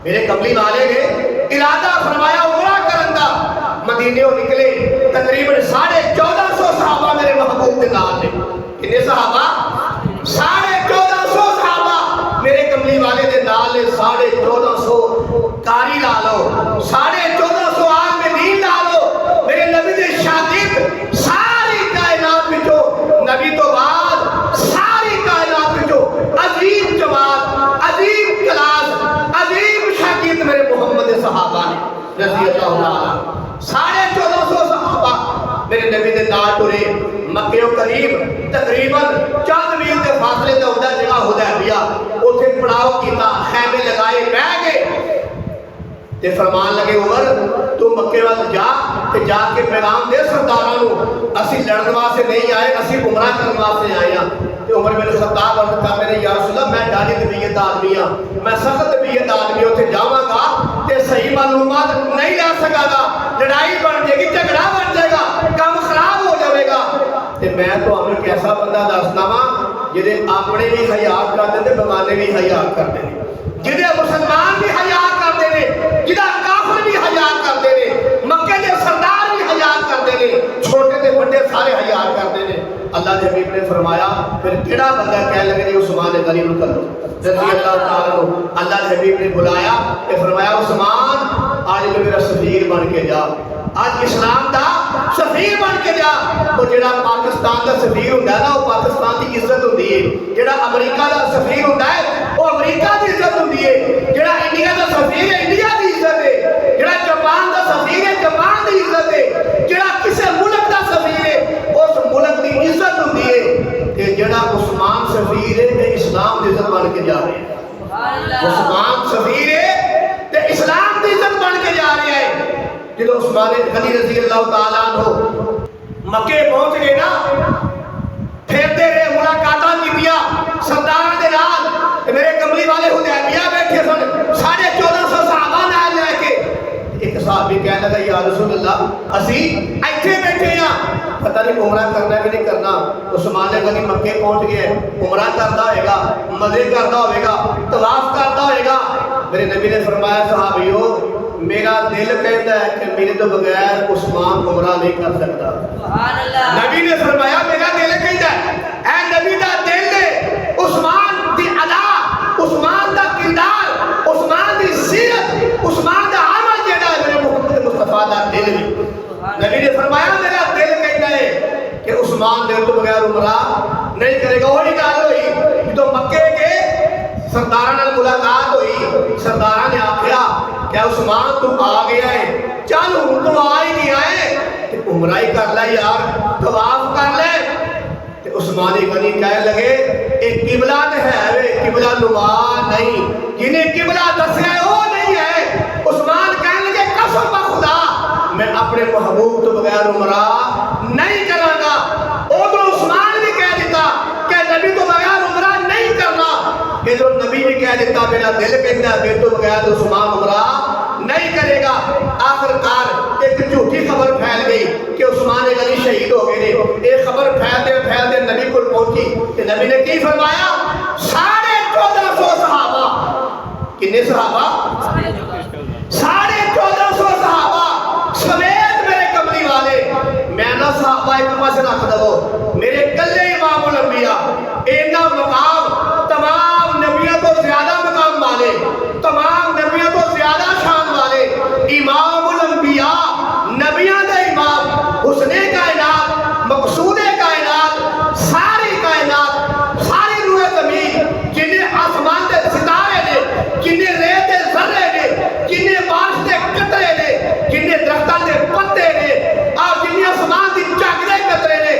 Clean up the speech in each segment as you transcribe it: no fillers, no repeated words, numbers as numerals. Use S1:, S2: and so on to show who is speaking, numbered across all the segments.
S1: میرے کملی والے نے ارادہ فرمایا عمرہ کرن دا، مدینے ہو نکلے تقریباً 1450 صحابہ میرے محبوب کے نال نے. کتنے صحابہ؟ 1450 صحابہ میرے کملی والے دے نال نے. 1450 کاری لا لو، 1450 عالم دین لا لو، میرے نبی دے شاگرد ساری کائنات وچوں نبی تو بعد ساری کائنات وچوں عظیم جماعت، عظیم کلاس، عظیم شاگرد میرے محمد صحابہ نے رضی اللہ عنہ. 1450 صحابہ میرے نبی دے نال ٹرے. مکے و قریب تقریباً چند میل کے فاصلے تے ہوندا جگہ حدیبیہ، اوتھے پڑاؤ کیتا، خیمے لگائے، بیٹھ گئے تے فرمان لگے عمر تو مکے وال جا تے جا کے پیغام دے سرداراں نو اسی لڑن واسطے نہیں آئے، اسی عمرہ کرن واسطے آئے ہاں. تے عمر بن خطاب عرض کر میرے یا رسول اللہ میں ڈالی طبیعت آدمی ہاں، میں سخت طبیعت آدمی اوتھے جاواں گا تے صحیح معلومات نہیں لے سکاں گا، لڑائی بن جائے گی، جھگڑا بن جائے گا، کام خراب ہو جائے گا. تے میں تانوں ایک ایسا بندہ دسدا واں جہدے اپنے بھی حیا کردے تے بیگانے بھی حیا کردے نے، جہدے مسلمان بھی حیا کردے نے، جہدا کافر بھی حیا کردے نے، مکے دے سردار بھی حیا کردے نے، چھوٹے تے بڑے سارے حیا کردے نے. اللہ دے حبیب نے فرمایا پھر کیڑا بندہ کہہ لگے جی عثمان غنی نو کر لو رضی اللہ تعالیٰ عنہ. اللہ دے حبیب نے بلایا تے فرمایا عثمان آج میرا سفیر بن کے جا، آج اسلام دا سفیر بن کے جا. وہ جڑا پاکستان دا سفیر ہوندا ہے نا وہ پاکستان دی عزت ہوندی ہے، جڑا امریکہ دا سفیر ہوندا ہے وہ امریکہ دی عزت ہوندی ہے، جڑا انڈیا دا سفیر ہے انڈیا دی عزت ہے، جڑا جاپان دا سفیر ہے جاپان دی عزت ہے، جڑا کسے ملک دا سفیر ہے اس ملک دی عزت ہوندی ہے. کہ جڑا عثمان سفیر ہے تے اسلام دی عزت بن کے جا رہے ہیں. عثمان سفیر ہے تے اسلام دی عزت بن کے جا رہے ہیں. جدو عثمان غنی رضی اللہ تعالیٰ عنہ مکے پہنچ گئے نا، پھیرتے رہے، ملاقاتاں کیتیاں سرداراں دے نال. میرے کملی والے حدیبیہ بیٹھے سن 1450 صحابہ نال لے کے. ایک صحابی کہنے لگا یا رسول اللہ اسی ایتھے بیٹھے ہاں، پتہ نہیں عمرہ کرنا کہ نہیں کرنا. عثمان غنی مکے پہنچ گئے، عمرہ کرتا ہوئے گا، مزے کرتا ہوئے گا، طواف کرتا ہوئے گا. میرے نبی نے فرمایا صحابیو میرا دل کہتا ہے کہ میرے تو بغیر عثمان عمرہ نہیں کر سکتا. نبی نے فرمایا میرا دل کہتا ہے اے نبی دا دل دے عثمان دی ادا، عثمان دا کردار، عثمان دی سیرت، عثمان دا عمل جڑا ہے میرے محمد مصطفیٰ دا دل بھی. نبی نے فرمایا میرا دل کہتا ہے کہ عثمان دل تو بغیر عمرہ نہیں کرے گا. وہی گل ہوئی تو مکے کے سرداراں نال ملاقات ہوئی. سرداراں نے آکھیا کہ عثمان تو آ گیا ہے، چل ہن تو آ ہی گیا ہے تے عمرہ ہی کر لے یار، طواف کر لے. تے عثمان غنی کہنے لگے اے قبلہ تے ہے وے، قبلہ نما نہیں، جنہیں قبلہ دسیا ہے وہ نہیں ہے. عثمان کہنے لگے قسم بخدا میں اپنے محبوب تو بغیر عمرہ نہیں کراں گا. ادھر عثمان بھی کہہ دیتا کہ نبی تو بغیر عمرہ نہیں کرنا، ادھر نبی بھی کہہ دیتا میرا دل کہتا ہے تو بغیر عثمان عمرہ نہیں کرے گا. آخر کار ایک جھوٹی خبر پھیل گئی کہ عثمان غنی شہید ہو گئے. ایک خبر پھیلتے پھیلتے نبی کو پہنچی کہ نبی نے کی فرمایا 1450 صحابہ. کتنے صحابہ؟ 1450 صحابہ سمیت میرے کملی والے. میں نہ صحابہ ایک پاس رکھ دو، میرے کلے امام الانبیاء اینا مقام تمام نبیوں کو زیادہ مقام والے، تمام نبیوں کو زیادہ شان والے امام الانبیاء، نبیوں دے امام، حسن کائنات، مقصود کائنات، ساری کائنات، ساری روح زمین، جنہیں آسمان دے ستارے نے، جنہیں ریت دے ذرے نے، جنہیں بارش دے قطرے نے، جنہیں درختان دے پتے نے، اور جنہیں آسمان دی چاکرے قطرے نے،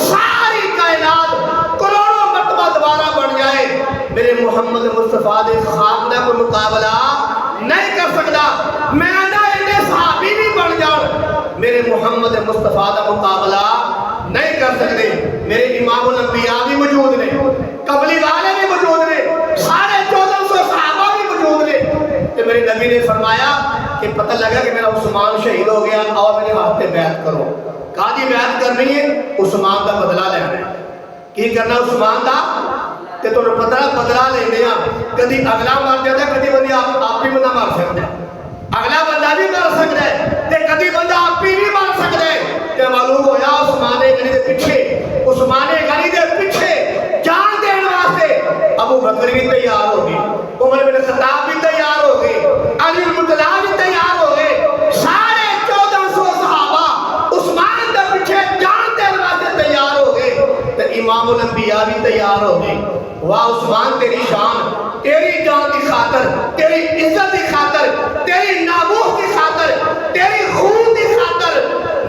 S1: ساری کائنات کروڑوں مرتبہ دوبارہ بن جائے میرے محمد مصطفیٰ دے خواب دا کوئی مقابلہ نہیں کر سکتا. میں نہ انہیں صحابی بھی بن جاؤ میرے محمد مصطفیٰ دا مقابلہ نہیں کر سکتے. میرے امام الانبیاء بھی موجود نے، قبلی والے بھی موجود نے، 1450 صحابہ بھی موجود نے. کہ میرے نبی نے فرمایا کہ پتہ لگا کہ میرا عثمان شہید ہو گیا، آؤ میرے ہاتھ پہ بیعت کرو. کہا جی بیعت کرنی ہے، عثمان دا بدلہ لینا ہے. کی کرنا عثمان دا؟ تے تانوں پتہ بدلا لیندے ہاں کدی اگلا مر جاتا کدی بندہ آپ ہی بندہ مر سکتا ہے اگلا بندہ بھی مر سکتا ہے تے کدی بندہ آپ ہی بھی مر سکتا ہے تے معلوم ہویا عثمان غنی دے پیچھے عثمان غنی دے پیچھے جان دین واسطے ابو بکر بھی تیار ہو گئے عمر بن خطاب بھی تیار ہو گئے علی المرتضیٰ بھی تیار ہو گئے سارے 1400 صحابہ عثمان دے پیچھے جان دین واسطے تیار ہو گئے تے امام الانبیاء بھی تیار ہو گئے واہ عثمان تیری شان تیری جان کی خاطر تیری عزت کی خاطر تیری ناموس کی خاطر تیری خون کی خاطر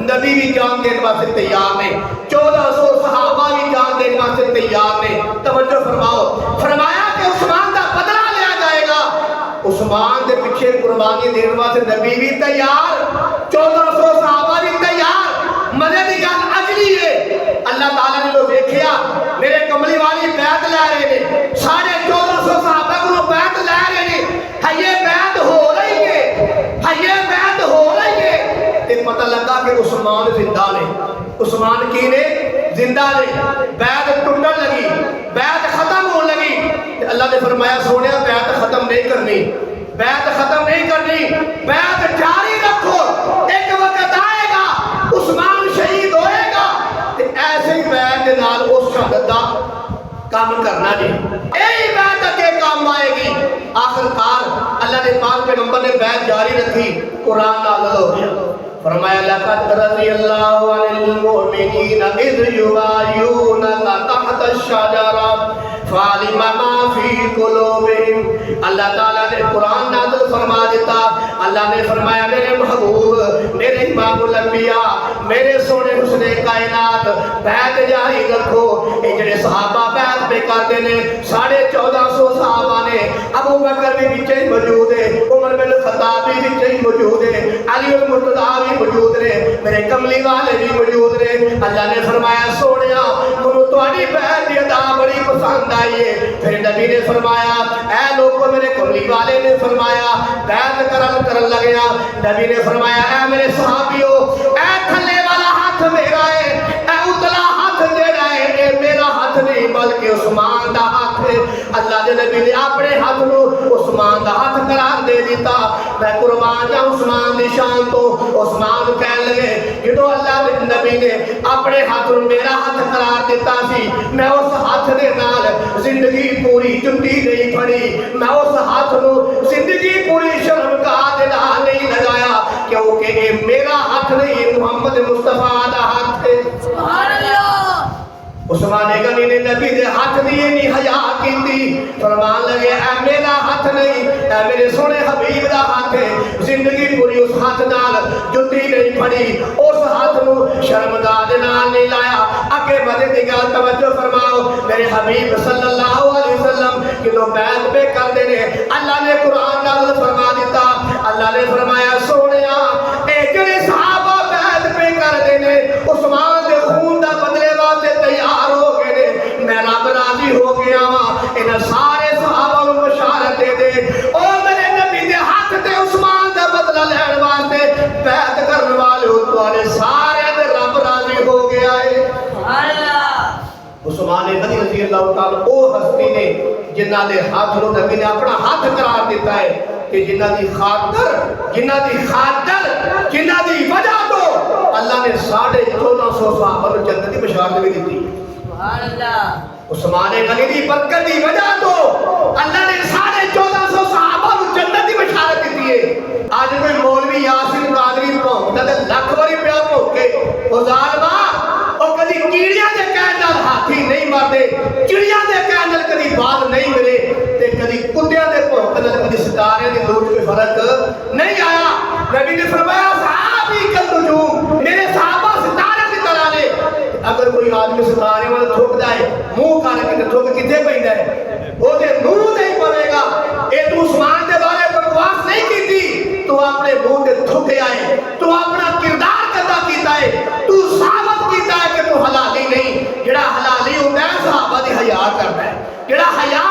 S1: نبی بھی جان دینے واسطے تیار نے 1400 صحابہ بھی جان دینے واسطے تیار نے توجہ فرماؤ فرمایا کہ عثمان دا بدلہ لیا جائے گا عثمان دے پیچھے قربانی دینے واسطے نبی بھی تیار 1400 صحابہ بھی تیار مزے دی گل اجلی ہے اللہ تعالیٰ نے لو دیکھیا میرے کملی والی بیعت لے رہے نے 1450 صحابہ کو بیعت لے رہے نے یہ بیعت ہو رہی ہے یہ بیعت ہو رہی ہے تے پتہ لگا کہ عثمان زندہ نے عثمان کی نے زندہ نے بیعت ٹوٹن لگی بیعت ختم ہونے لگی تے اللہ نے فرمایا سونیا بیعت ختم نہیں کرنی بیعت ختم نہیں کرنی بیعت جاری رکھو ایک وقت آئے گا عثمان شہید ہوئے گا تے ایسے ہی بیعت کے نال اس شہادت دا کام کرنا جی یہی بیعت کے کام آئے گی آخرکار اللہ نے پاک پیغمبر نے بیعت جاری رکھی قرآن نازل ہو گیا فرمایا لقد رضی اللہ عن المؤمنین اذ یبایعونک تحت الشجرہ فعلم ما فی قلوبہم اللہ تعالیٰ نے قرآن نازل فرما دیتا اللہ نے فرمایا میرے محبوب میرے امام الانبیاء میرے سونے حسن کائنات بیعت جاری رکھو یہ جڑے صحابہ بیعت پہ کرتے نے 1450 صحابہ نے ابو بکر بھی بچے موجود ہے عمر بن خطاب بھی بچے موجود ہے علی المرتضیٰ بھی موجود نے میرے کملی والے بھی موجود نے اللہ نے فرمایا سونیا منو تہاڈی بیعت دی ادا بڑی پسند آئی ہے پھر نبی نے فرمایا اے لوگوں میرے کملی والے نے فرمایا بیعت کرن لگیا نبی نے فرمایا اے میرے صحابیوں اے تھلے والا ہاتھ میرا ہے اے اتلا ہاتھ جڑا ہے اے میرا ہاتھ نہیں بلکہ عثمان دا ہاتھ ہے اللہ دے نبی نے اپنے ہاتھ نو عثمان دا ہاتھ قرار دے دیتا میں قربان جاؤں عثمان دی شان تو عثمان کہنے لگے جدو اللہ دے نبی نے اپنے ہاتھ نو میرا ہاتھ قرار دیتا سی میں اس ہاتھ دے نال زندگی پوری جُتی نہیں پڑی میں اس ہاتھ نو زندگی پوری شرمگاہ دے نال نہیں لگایا کیونکہ یہ میرا ہاتھ نہیں محمد مصطفیٰ دا ہاتھ ہے سبحان اللہ عثمان غنی نے نبی دے ہاتھ دیئے نہیں حیا کیتی فرمان لگے اے میرا ہاتھ نہیں اے میرے سونے حبیب دا ہاتھ ہے زندگی پوری اس ہاتھ نال جُتی نہیں پڑی اس ہاتھ نو شرمگاہ دے نال نہیں لایا اگے بڑھے دی گل توجہ فرماؤ میرے حبیب صلی اللہ علیہ وسلم کدو بیعت پہ کر دے نے اللہ نے قرآن نازل فرما دیتا اللہ نے فرمایا سونیا اے جڑے صحابہ بیعت پہ کر دے نے عثمان دے خون دا بدلے واسطے تیار ہو گئے نے میں رب راضی ہو گیا ہاں انہاں سارے صحابہ نو بشارت دے دے او میرے نبی دے ہاتھ تے عثمان دا بدلہ لین واسطے بیعت کرن والے تواڈے سارے دے رب راضی ہو گیا ہے سبحان اللہ عثمان غنی رضی اللہ تعالی او ہستی نے جنہاں دے ہاتھ نو نبی نے اپنا ہاتھ قرار دیتا ہے کہ جنہاں دی خاطر جنہاں دی وجہ تو اللہ نے 1450 صحابہ کو جنت کی بشارت بھی دی سبحان اللہ عثمان غنی دی برکت دی وجہ تو اللہ نے 1450 صحابہ کو جنت کی بشارت دی ہے آج کوئی مولوی یاسین قادری بھونکدا تے لاکھ واری پیا بھونکے او ظالما او کدی کیڑیاں دے کہن نال ہاتھی نہیں مردے چڑیاں دے کہن نال کدی بال نہیں ملے تے کدی کتیاں دے بھونکن نال کدی ستارے دی لوٹ کوئی فرق نہیں آیا نبی نے فرمایا صحابی کل نجوم میرے صحابہ ستارے کی طرح نے اگر کوئی آدمی ستارے والا تھوک جائے منہ کر کے تھوک کتے پیندا ہے او دے منہ نہیں پڑے گا اے تو عثمان دے بارے بکواس نہیں کیتی تو اپنے منہ تے تھوکے آئے تو اپنا کردار ادا کیتا ہے تو ثابت کیتا ہے کہ تو حلالی نہیں جڑا حلالی ہوندا ہے صحابہ دی حیا کردا ہے جڑا حیا